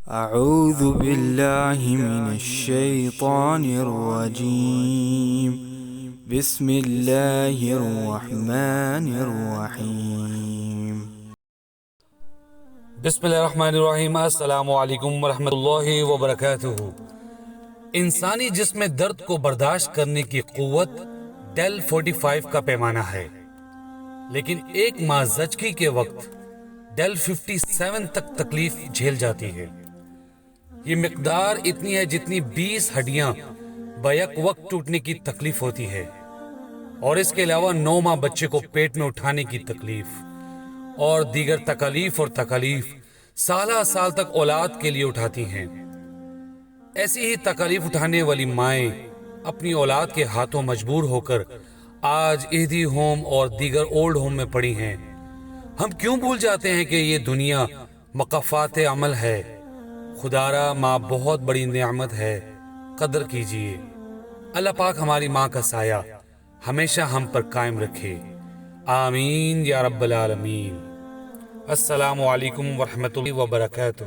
أعوذ بالله من الشيطان الرجيم بسم الله الرحمن الرحيم بسم اللہ الرحمن الرحیم۔ السلام علیکم ورحمۃ اللہ وبرکاتہ۔ انسانی جسم میں درد کو برداشت کرنے کی قوت ڈیل 45 کا پیمانہ ہے، لیکن ایک ماہ زچگی کے وقت ڈیل 57 تک تکلیف جھیل جاتی ہے۔ یہ مقدار اتنی ہے جتنی 20 ہڈیاں بیک وقت ٹوٹنے کی تکلیف ہوتی ہے، اور اس کے علاوہ 9 ماہ بچے کو پیٹ میں اٹھانے کی تکلیف اور دیگر تکالیف سالہ سال تک اولاد کے لیے اٹھاتی ہیں۔ ایسی ہی تکالیف اٹھانے والی مائیں اپنی اولاد کے ہاتھوں مجبور ہو کر آج اہدی ہوم اور دیگر اولڈ ہوم میں پڑی ہیں۔ ہم کیوں بھول جاتے ہیں کہ یہ دنیا مقافات عمل ہے؟ خدارا ماں بہت بڑی نعمت ہے، قدر کیجئے۔ اللہ پاک ہماری ماں کا سایہ ہمیشہ ہم پر قائم رکھے، آمین یا رب العالمین۔ السلام علیکم ورحمۃ اللہ وبرکاتہ۔